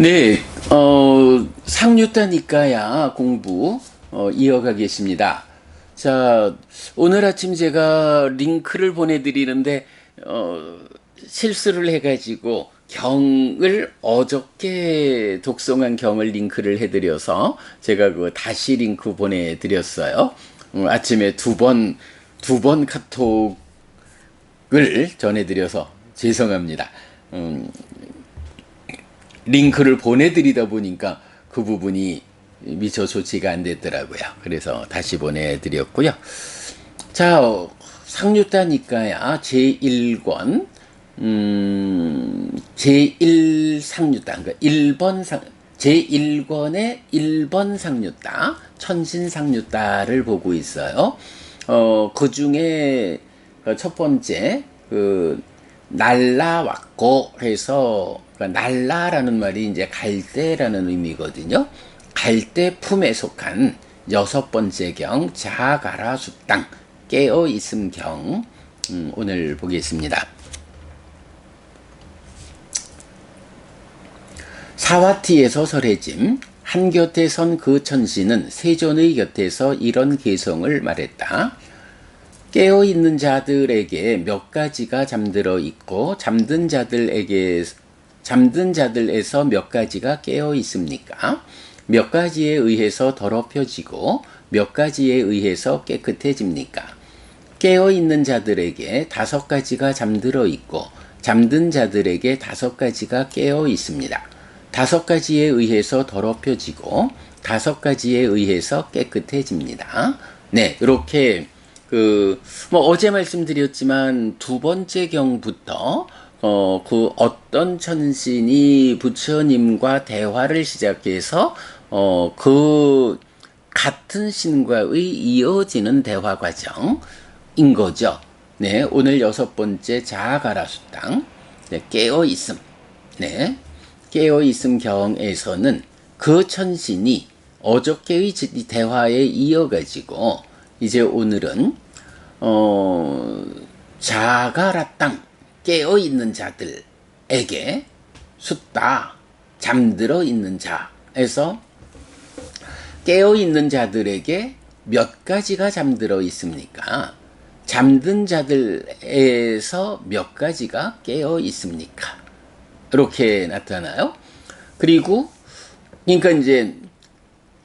네, 상류다니까야 공부 이어가겠습니다. 자, 오늘 아침 제가 링크를 보내드리는데 실수를 해가지고 경을 어저께 독송한 경을 링크를 해드려서 제가 그 다시 링크 보내드렸어요. 아침에 두 번 카톡을 전해드려서 죄송합니다. 링크를 보내드리다 보니까 그 부분이 미처 조치가 안 됐더라고요. 그래서 다시 보내드렸고요. 자, 상류다니까야 제1권, 제1상류다, 그러니까 1번 제1권의 1번 상류다, 천신상류다를 보고 있어요. 그 중에 첫 번째, 날라왔고 해서, 그러니까 날라라는 말이 이제 갈대라는 의미거든요. 갈대 품에 속한 여섯 번째 경, 자가라 숫당, 깨어 있음 경, 오늘 보겠습니다. 사와티에서 설해짐, 한 곁에 선 그 천신은 세존의 곁에서 이런 개성을 말했다. 깨어있는 자들에게 몇 가지가 잠들어 있고 잠든 자들에서 몇 가지가 깨어 있습니까? 몇 가지에 의해서 더럽혀지고 몇 가지에 의해서 깨끗해집니까? 깨어 있는 자들에게 다섯 가지가 잠들어 있고 잠든 자들에게 다섯 가지가 깨어 있습니다. 다섯 가지에 의해서 더럽혀지고 다섯 가지에 의해서 깨끗해집니다. 네, 이렇게 어제 말씀드렸지만 두 번째 경부터 어떤 천신이 부처님과 대화를 시작해서 그 같은 신과의 이어지는 대화 과정인 거죠. 네, 오늘 여섯 번째 자아가라수당, 네, 깨어있음, 네, 깨어있음 경에서는 그 천신이 어저께의 대화에 이어가지고 이제 오늘은 자가라 땅, 깨어있는 자들에게 숫다, 잠들어 있는 자에서 깨어있는 자들에게 몇 가지가 잠들어 있습니까? 잠든 자들에서 몇 가지가 깨어 있습니까? 이렇게 나타나요. 그리고 그러니까 이제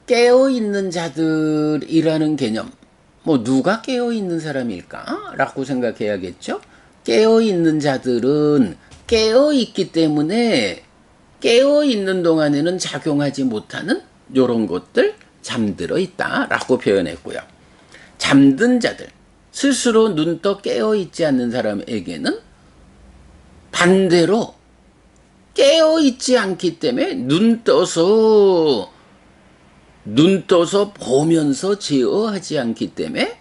깨어있는 자들이라는 개념, 누가 깨어있는 사람일까? 라고 생각해야겠죠? 깨어있는 자들은 깨어있기 때문에 깨어있는 동안에는 작용하지 못하는 요런 것들 잠들어 있다 라고 표현했고요. 잠든 자들, 스스로 눈 떠 깨어있지 않는 사람에게는 반대로 깨어있지 않기 때문에 눈 떠서 보면서 제어하지 않기 때문에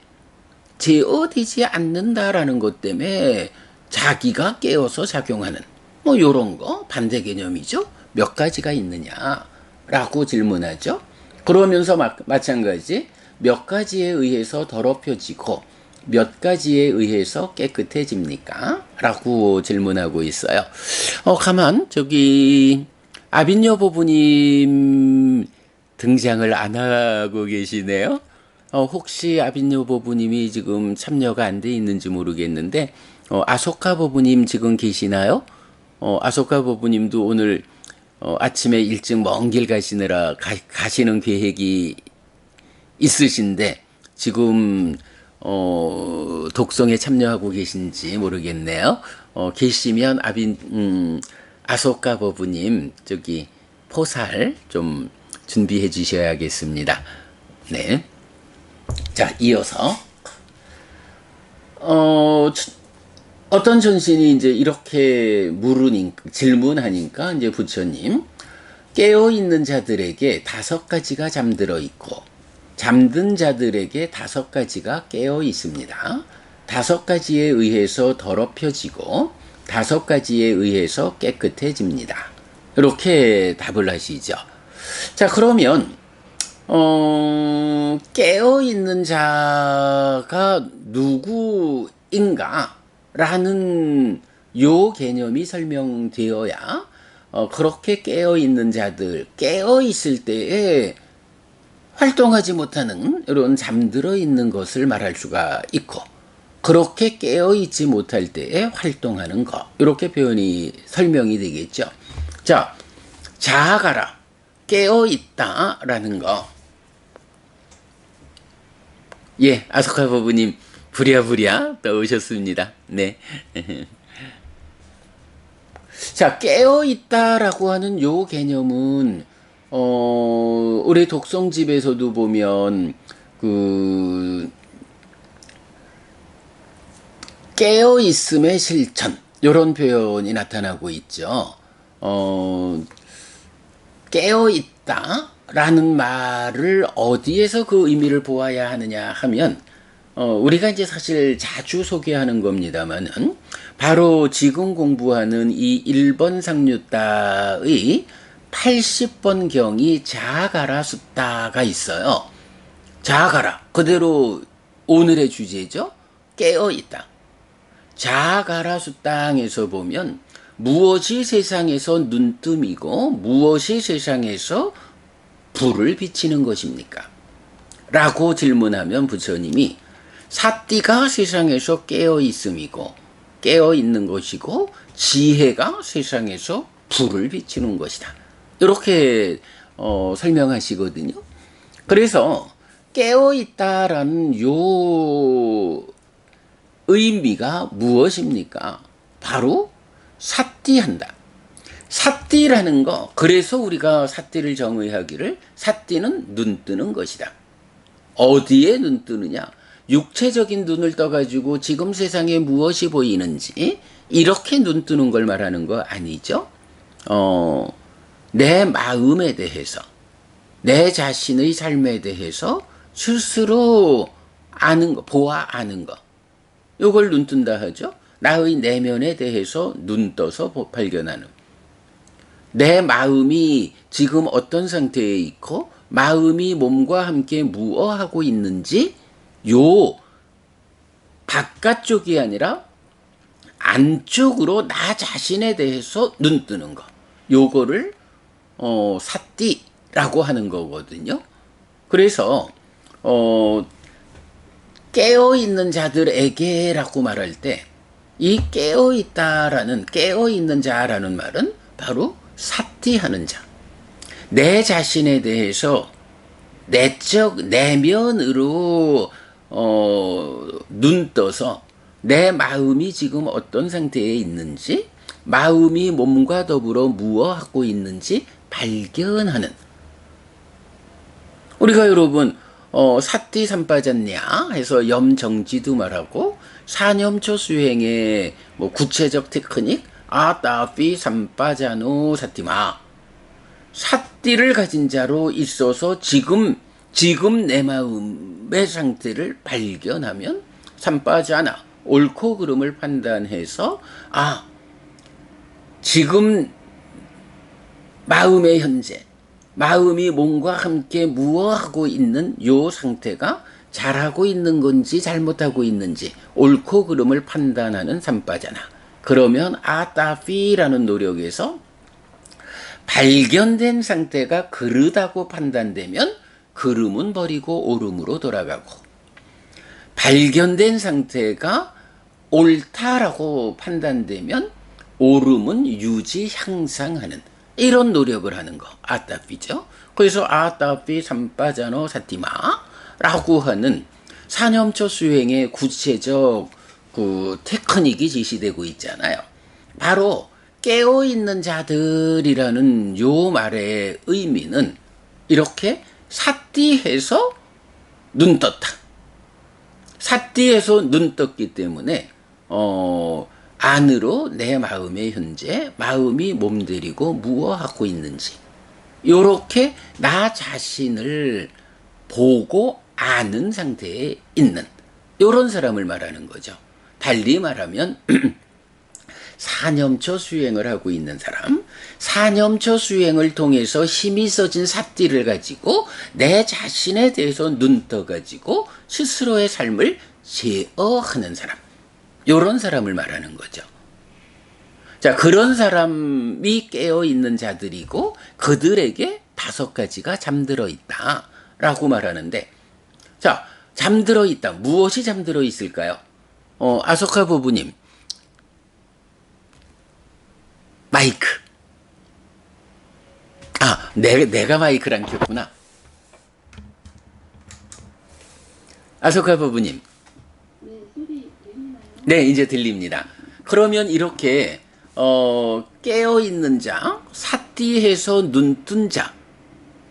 제어되지 않는다라는 것 때문에 자기가 깨어서 작용하는 요런 거 반대 개념이죠. 몇 가지가 있느냐라고 질문하죠. 그러면서 마찬가지 몇 가지에 의해서 더럽혀지고 몇 가지에 의해서 깨끗해집니까? 라고 질문하고 있어요. 가만 저기 아빈여보부님 등장을 안 하고 계시네요. 혹시 아빈여보부님이 지금 참여가 안 돼 있는지 모르겠는데 아소카 보부님 지금 계시나요? 아소카 보부님도 오늘 아침에 일찍 먼 길 가시느라 가시는 계획이 있으신데 지금 독성에 참여하고 계신지 모르겠네요. 계시면 아소카 보부님 저기 포살 좀 준비해 주셔야겠습니다. 네. 자, 이어서 어떤 천신이 이제 이렇게 질문하니까 이제 부처님, 깨어 있는 자들에게 다섯 가지가 잠들어 있고 잠든 자들에게 다섯 가지가 깨어 있습니다. 다섯 가지에 의해서 더럽혀지고 다섯 가지에 의해서 깨끗해집니다. 이렇게 답을 하시죠. 자, 그러면 깨어있는 자가 누구인가? 라는 요 개념이 설명되어야 그렇게 깨어 있는 자들, 깨어 있을 때에 활동하지 못하는 이런 잠들어 있는 것을 말할 수가 있고, 그렇게 깨어 있지 못할 때에 활동하는 것, 이렇게 설명이 되겠죠. 자, 자아가라, 깨어 있다라는 거. 예, 아소카 부부님 부랴부랴 떠오셨습니다. 네. 자, 깨어 있다라고 하는 요 개념은 우리 독성집에서도 보면 그 깨어 있음의 실천 요런 표현이 나타나고 있죠. 깨어 있다라는 말을 어디에서 그 의미를 보아야 하느냐 하면 우리가 이제 사실 자주 소개하는 겁니다만은 바로 지금 공부하는 이 1번 상류따의 80번 경이 자아가라 숫다가 있어요. 자아가라 그대로 오늘의 주제죠. 깨어 있다. 자아가라 숫당에서 보면 무엇이 세상에서 눈뜸이고 무엇이 세상에서 불을 비치는 것입니까? 라고 질문하면 부처님이 사띠가 세상에서 깨어 있음이고 깨어 있는 것이고 지혜가 세상에서 불을 비치는 것이다. 이렇게 설명하시거든요. 그래서 깨어 있다라는 요 의미가 무엇입니까? 바로 사띠한다. 사띠라는 거, 그래서 우리가 사띠를 정의하기를 사띠는 눈 뜨는 것이다. 어디에 눈 뜨느냐? 육체적인 눈을 떠가지고 지금 세상에 무엇이 보이는지 이렇게 눈 뜨는 걸 말하는 거 아니죠? 내 마음에 대해서, 내 자신의 삶에 대해서 스스로 아는 거, 보아 아는 거. 요걸 눈 뜬다 하죠. 나의 내면에 대해서 눈 떠서 발견하는. 내 마음이 지금 어떤 상태에 있고 마음이 몸과 함께 무엇하고 있는지 요 바깥쪽이 아니라 안쪽으로 나 자신에 대해서 눈 뜨는 거. 요거를 사띠라고 하는 거거든요. 그래서 깨어 있는 자들에게라고 말할 때 이 깨어 있다라는 깨어 있는 자라는 말은 바로 사띠하는 자. 내 자신에 대해서 내적 내면으로 눈 떠서 내 마음이 지금 어떤 상태에 있는지, 마음이 몸과 더불어 무엇하고 있는지 발견하는. 우리가 여러분 사띠 삼빠졌냐 해서 염정지도 말하고 사념초 수행의 뭐 구체적 테크닉 아따피 삼빠자노 사띠마, 사띠를 가진 자로 있어서 지금 내 마음의 상태를 발견하면 삼빠자나 옳고 그름을 판단해서 지금 마음의 현재, 마음이 몸과 함께 무엇하고 있는 요 상태가 잘하고 있는 건지 잘못하고 있는지 옳고 그름을 판단하는 삼빠자나. 그러면 아따피라는 노력에서 발견된 상태가 그르다고 판단되면 그름은 버리고 옳음으로 돌아가고, 발견된 상태가 옳다라고 판단되면 옳음은 유지 향상하는 이런 노력을 하는 거 아따피죠. 그래서 아따피 삼빠자노 사티마라고 하는 사념초 수행의 구체적 그 테크닉이 제시되고 있잖아요. 바로 깨어있는 자들이라는 요 말의 의미는 이렇게 사띠해서 눈 떴다. 사띠해서 눈 떴기 때문에 안으로 내 마음의 현재, 마음이 몸들이고 무엇하고 있는지 요렇게 나 자신을 보고 아는 상태에 있는 요런 사람을 말하는 거죠. 달리 말하면 사념초 수행을 하고 있는 사람, 사념초 수행을 통해서 힘이 써진 삿띠를 가지고 내 자신에 대해서 눈 떠가지고 스스로의 삶을 제어하는 사람, 요런 사람을 말하는 거죠. 자, 그런 사람이 깨어 있는 자들이고 그들에게 5가지가 잠들어 있다라고 말하는데, 자, 잠들어 있다. 무엇이 잠들어 있을까요? 아소카 부부님, 마이크. 아, 내가 마이크를 안 켰구나. 아소카 부부님. 네, 이제 들립니다. 그러면 이렇게 깨어있는 자, 사띠해서 눈뜬 자,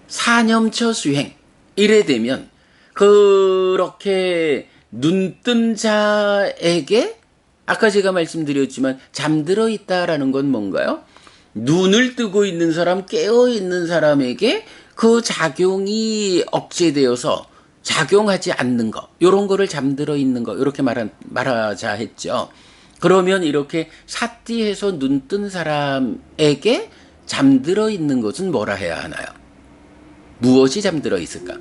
사념처 수행 이래 되면 그렇게 눈뜬 자에게 아까 제가 말씀드렸지만 잠들어 있다라는 건 뭔가요? 눈을 뜨고 있는 사람, 깨어 있는 사람에게 그 작용이 억제되어서 작용하지 않는 것, 요런 거를 잠들어 있는 것, 이렇게 말하자 했죠. 그러면 이렇게 사띠해서 눈 뜬 사람에게 잠들어 있는 것은 뭐라 해야 하나요? 무엇이 잠들어 있을까?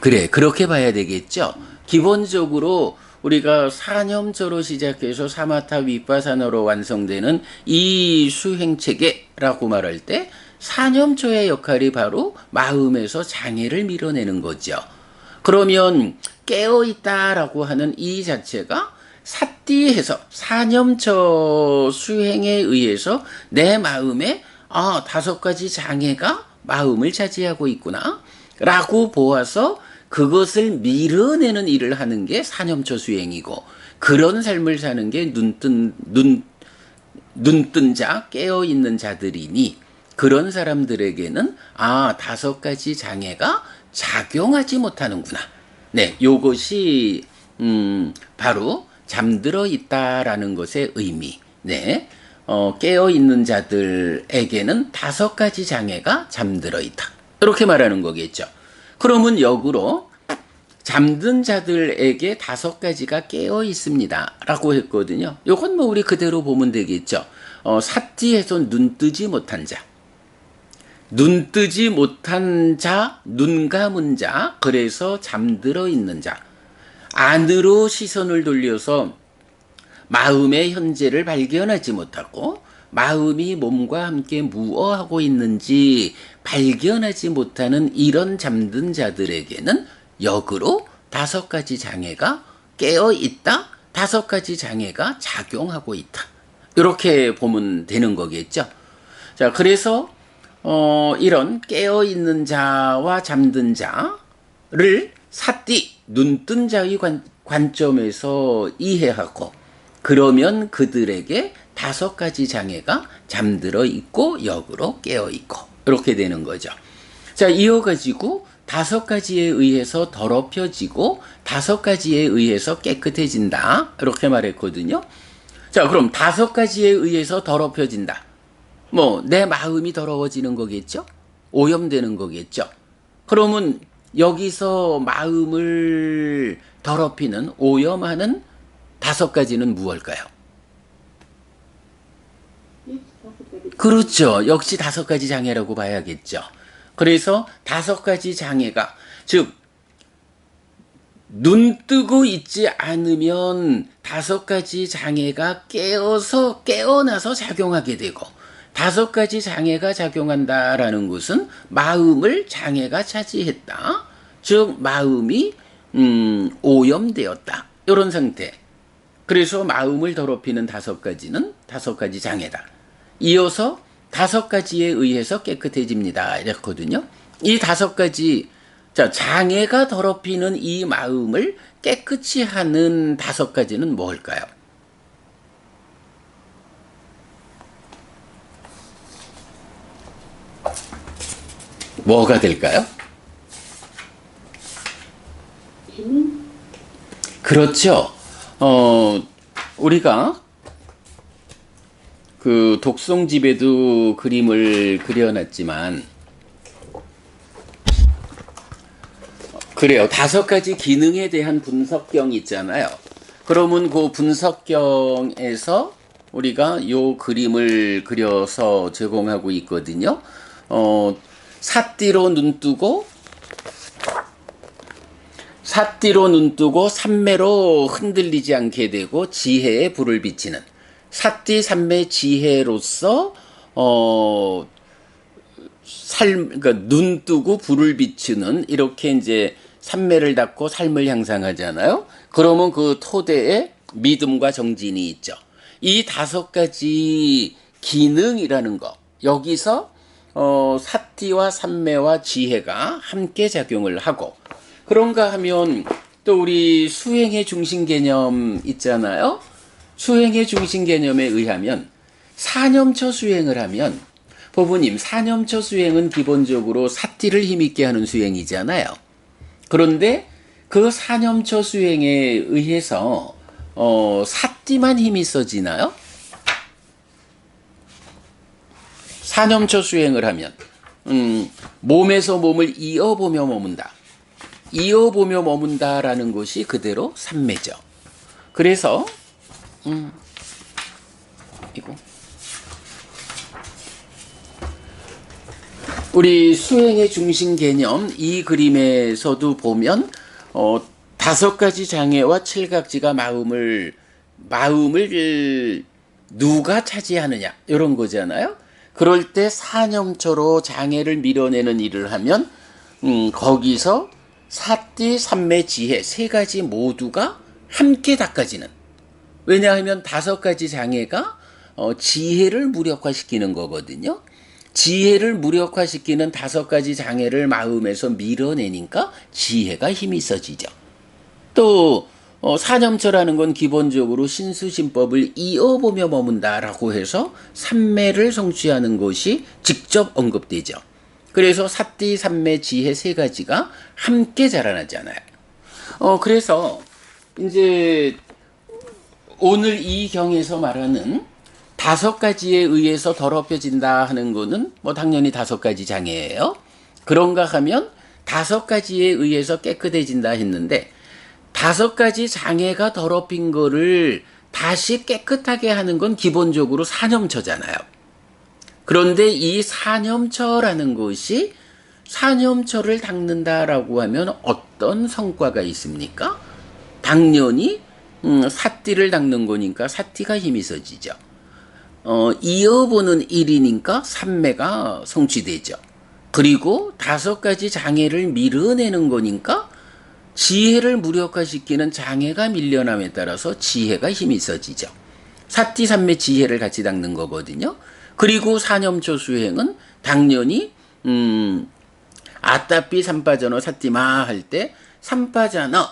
그래, 그렇게 봐야 되겠죠. 기본적으로 우리가 사념처로 시작해서 사마타 위파사나로 완성되는 이 수행체계라고 말할 때 사념초의 역할이 바로 마음에서 장애를 밀어내는 거죠. 그러면 깨어있다라고 하는 이 자체가 사띠해서 사념처 수행에 의해서 내 마음에 5가지 장애가 마음을 차지하고 있구나 라고 보아서 그것을 밀어내는 일을 하는 게 사념처 수행이고, 그런 삶을 사는 게 눈뜬 자, 깨어있는 자들이니 그런 사람들에게는 5가지 장애가 작용하지 못하는구나. 네, 요것이 바로 잠들어 있다라는 것의 의미. 네, 깨어 있는 자들에게는 5가지 장애가 잠들어 있다. 이렇게 말하는 거겠죠. 그러면 역으로 잠든 자들에게 5가지가 깨어 있습니다라고 했거든요. 요건 뭐 우리 그대로 보면 되겠죠. 사띠해서 눈 뜨지 못한 자. 눈 뜨지 못한 자, 눈 감은 자, 그래서 잠들어 있는 자. 안으로 시선을 돌려서 마음의 현재를 발견하지 못하고 마음이 몸과 함께 무엇하고 있는지 발견하지 못하는 이런 잠든 자들에게는 역으로 5가지 장애가 깨어 있다, 5가지 장애가 작용하고 있다. 이렇게 보면 되는 거겠죠. 자, 그래서 이런 깨어 있는 자와 잠든 자를 사띠, 눈뜬 자의 관점에서 이해하고, 그러면 그들에게 5가지 장애가 잠들어 있고 역으로 깨어 있고 이렇게 되는 거죠. 자, 이어가지고 5가지에 의해서 더럽혀지고 5가지에 의해서 깨끗해진다 이렇게 말했거든요. 자, 그럼 5가지에 의해서 더럽혀진다. 뭐 내 마음이 더러워지는 거겠죠? 오염되는 거겠죠? 그러면 여기서 마음을 더럽히는, 오염하는 5가지는 무엇일까요? 그렇죠. 역시 5가지 장애라고 봐야겠죠. 그래서 5가지 장애가, 즉 눈 뜨고 있지 않으면 5가지 장애가 깨어나서 작용하게 되고, 5가지 장애가 작용한다라는 것은 마음을 장애가 차지했다. 즉 마음이 오염되었다. 이런 상태. 그래서 마음을 더럽히는 5가지는 5가지 장애다. 이어서 5가지에 의해서 깨끗해집니다. 이랬거든요. 이 5가지, 자, 장애가 더럽히는 이 마음을 깨끗이 하는 5가지는 뭘까요? 뭐가 될까요? 그렇죠. 우리가 그 독송집에도 그림을 그려놨지만, 그래요. 5가지 기능에 대한 분석경이 있잖아요. 그러면 그 분석경에서 우리가 요 그림을 그려서 제공하고 있거든요. 사띠로 눈 뜨고 삼매로 흔들리지 않게 되고 지혜에 불을 비치는, 사띠 삼매 지혜로서 어, 그러니까 눈 뜨고 불을 비추는 이렇게 이제 삼매를 닦고 삶을 향상하잖아요. 그러면 그 토대에 믿음과 정진이 있죠. 이 다섯 가지 기능이라는 거 여기서 사띠와 삼매와 지혜가 함께 작용을 하고 그런가 하면 또 우리 수행의 중심 개념 있잖아요. 수행의 중심 개념에 의하면 사념처 수행을 하면 법부님 사념처 수행은 기본적으로 사띠를 힘있게 하는 수행이잖아요. 그런데 그 사념처 수행에 의해서 사띠만 힘이 써지나요? 사념처 수행을 하면 몸에서 몸을 이어보며 머문다. 이어보며 머문다라는 것이 그대로 삼매죠. 그래서 이거 우리 수행의 중심 개념 이 그림에서도 보면 다섯 가지 장애와 칠각지가 마음을 누가 차지하느냐 이런 거잖아요. 그럴 때 사념처로 장애를 밀어내는 일을 하면 거기서 사띠, 삼매, 지혜 세 가지 모두가 함께 닦아지는. 왜냐하면 다섯 가지 장애가 지혜를 무력화시키는 거거든요. 지혜를 무력화시키는 다섯 가지 장애를 마음에서 밀어내니까 지혜가 힘이 있어지죠. 또 사념처라는 건 기본적으로 신수신법을 이어보며 머문다라고 해서 삼매를 성취하는 것이 직접 언급되죠. 그래서 사띠, 삼매, 지혜 세 가지가 함께 자라나잖아요. 그래서 이제 오늘 이 경에서 말하는 다섯 가지에 의해서 더럽혀진다 하는 거는 뭐 당연히 다섯 가지 장애예요. 그런가 하면 다섯 가지에 의해서 깨끗해진다 했는데 다섯 가지 장애가 더럽힌 거를 다시 깨끗하게 하는 건 기본적으로 사념처잖아요. 그런데 이 사념처라는 것이 사념처를 닦는다라고 하면 어떤 성과가 있습니까? 당연히 사띠를 닦는 거니까 사띠가 힘이 써지죠. 이어보는 일이니까 삼매가 성취되죠. 그리고 다섯 가지 장애를 밀어내는 거니까 지혜를 무력화시키는 장애가 밀려남에 따라서 지혜가 힘이 써지죠. 사띠, 삼매, 지혜를 같이 닦는 거거든요. 그리고 사념초 수행은 당연히 아따삐 삼빠전어 사띠마 할 때 삼빠전어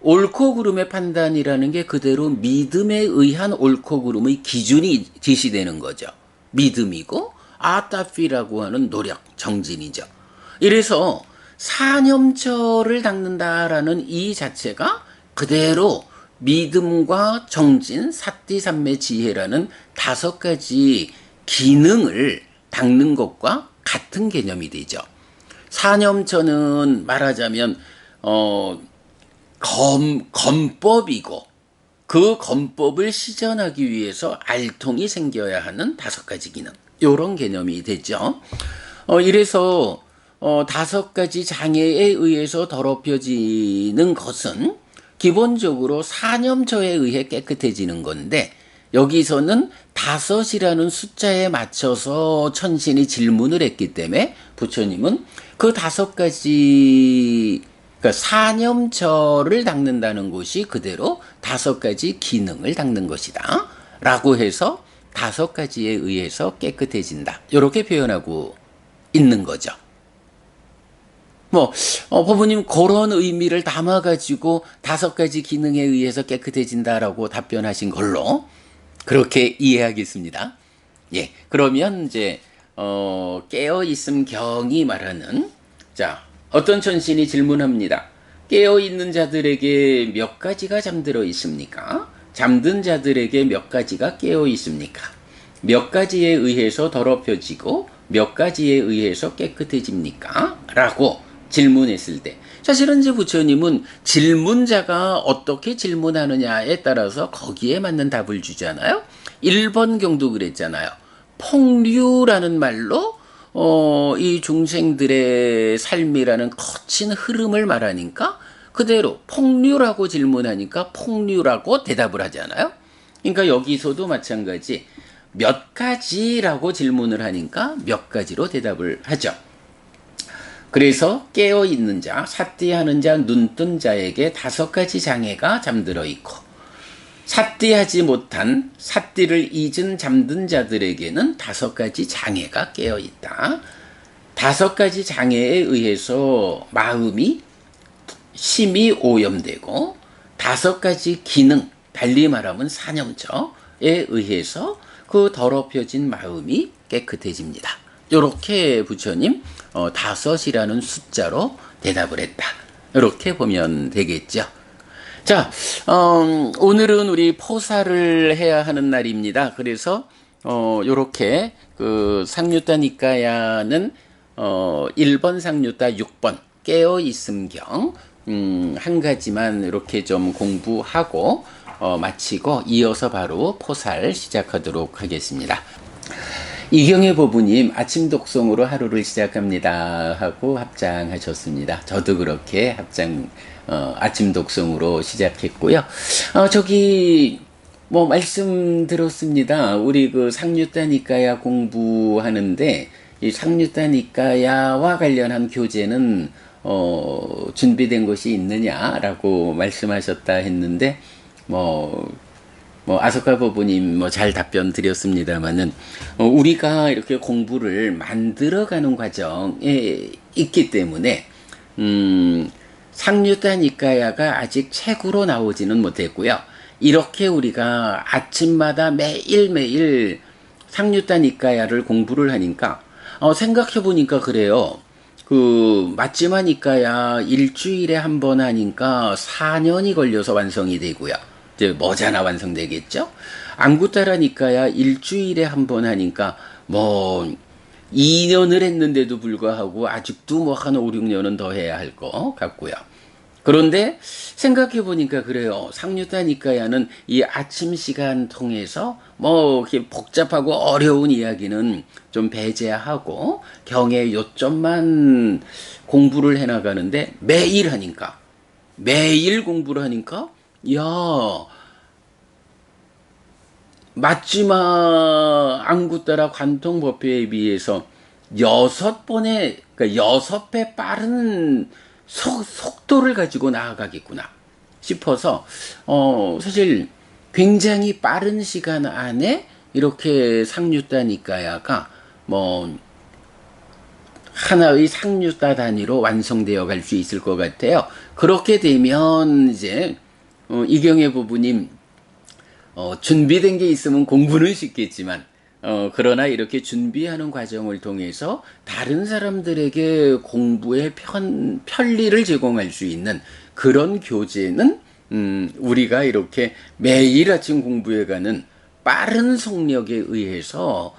옳고 그름의 판단이라는 게 그대로 믿음에 의한 옳고 그름의 기준이 제시되는 거죠. 믿음이고 아따피라고 하는 노력, 정진이죠. 이래서 사념처를 닦는다라는 이 자체가 그대로 믿음과 정진, 사띠, 삼매, 지혜라는 다섯 가지 기능을 닦는 것과 같은 개념이 되죠. 사념처는 말하자면 검법이고 그 검법을 시전하기 위해서 알통이 생겨야 하는 다섯 가지 기능 이런 개념이 되죠. 이래서 다섯 가지 장애에 의해서 더럽혀지는 것은 기본적으로 사념처에 의해 깨끗해지는 건데 여기서는 다섯이라는 숫자에 맞춰서 천신이 질문을 했기 때문에 부처님은 그 다섯 가지 그러니까 사념처를 닦는다는 것이 그대로 다섯 가지 기능을 닦는 것이다 라고 해서 다섯 가지에 의해서 깨끗해진다 이렇게 표현하고 있는 거죠. 법부님 그런 의미를 담아가지고 다섯 가지 기능에 의해서 깨끗해진다라고 답변하신 걸로 그렇게 이해하겠습니다. 예, 그러면 이제 깨어있음 경이 말하는 자 어떤 천신이 질문합니다. 깨어있는 자들에게 몇 가지가 잠들어 있습니까? 잠든 자들에게 몇 가지가 깨어 있습니까? 몇 가지에 의해서 더럽혀지고 몇 가지에 의해서 깨끗해집니까? 라고 질문했을 때 사실은 이제 부처님은 질문자가 어떻게 질문하느냐에 따라서 거기에 맞는 답을 주잖아요. 1번 경도 그랬잖아요. 폭류라는 말로 이 중생들의 삶이라는 거친 흐름을 말하니까 그대로 폭류라고 질문하니까 폭류라고 대답을 하잖아요. 그러니까 여기서도 마찬가지 몇 가지라고 질문을 하니까 몇 가지로 대답을 하죠. 그래서 깨어있는 자, 삿띠하는 자, 눈뜬 자에게 5가지 장애가 잠들어 있고 삿띠하지 못한 삿띠를 잊은 잠든 자들에게는 5가지 장애가 깨어있다. 5가지 장애에 의해서 마음이 심히 오염되고 5가지 기능, 달리 말하면 사념처에 의해서 그 더럽혀진 마음이 깨끗해집니다. 이렇게 부처님 5이라는 숫자로 대답을 했다. 이렇게 보면 되겠죠. 자, 오늘은 우리 포사를 해야 하는 날입니다. 그래서 요렇게 그 상류따 니까야는 1번 상류따 6번 깨어 있음경 한 가지만 이렇게 좀 공부하고 마치고 이어서 바로 포사를 시작하도록 하겠습니다. 이경혜 보부님 아침 독송으로 하루를 시작합니다 하고 합장하셨습니다. 저도 그렇게 아침 독송으로 시작했고요. 저기 뭐 말씀 들었습니다. 우리 그 상류따 니까야 공부하는데 이 상류따 니까야와 관련한 교재는 준비된 것이 있느냐라고 말씀하셨다 했는데 아소카 보부님 잘 답변 드렸습니다만은 우리가 이렇게 공부를 만들어가는 과정에 있기 때문에 상류따 니까야가 아직 책으로 나오지는 못했고요. 이렇게 우리가 아침마다 매일매일 상류따 니까야를 공부를 하니까 생각해 보니까 그래요. 그 마찌마 니까야 일주일에 한 번 하니까 4년이 걸려서 완성이 되고요. 이제 머자나 완성되겠죠? 앙구따라 니까야 일주일에 한 번 하니까 2년을 했는데도 불구하고 아직도 한 5, 6년은 더 해야 할 것 같고요. 그런데 생각해 보니까 그래요. 상류따 니까야는 이 아침 시간 통해서 이렇게 복잡하고 어려운 이야기는 좀 배제하고 경의 요점만 공부를 해나가는데 매일 공부를 하니까 마찌마 앙구따라 관통법회에 비해서 6배 빠른 속도를 가지고 나아가겠구나 싶어서 사실 굉장히 빠른 시간 안에 이렇게 상류따 니까야가 하나의 상류따 단위로 완성되어 갈 수 있을 것 같아요. 그렇게 되면 이제 이경혜 부부님 준비된 게 있으면 공부는 쉽겠지만 그러나 이렇게 준비하는 과정을 통해서 다른 사람들에게 공부의 편리를 제공할 수 있는 그런 교재는 우리가 이렇게 매일 아침 공부해가는 빠른 속력에 의해서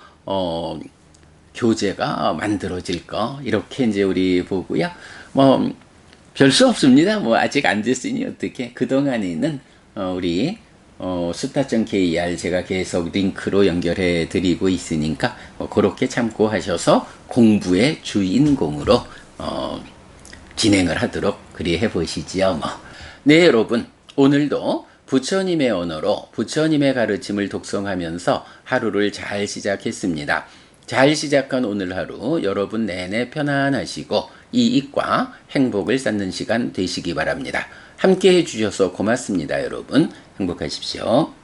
교재가 만들어질 거 이렇게 이제 우리 보고요. 별 수 없습니다. 아직 안 됐으니 어떻게 그동안에는 우리 수타.kr 제가 계속 링크로 연결해 드리고 있으니까 그렇게 참고하셔서 공부의 주인공으로 진행을 하도록 그리 해보시지요. 네, 여러분 오늘도 부처님의 언어로 부처님의 가르침을 독송하면서 하루를 잘 시작했습니다. 잘 시작한 오늘 하루 여러분 내내 편안하시고 이익과 행복을 쌓는 시간 되시기 바랍니다. 함께 해주셔서 고맙습니다. 여러분 행복하십시오.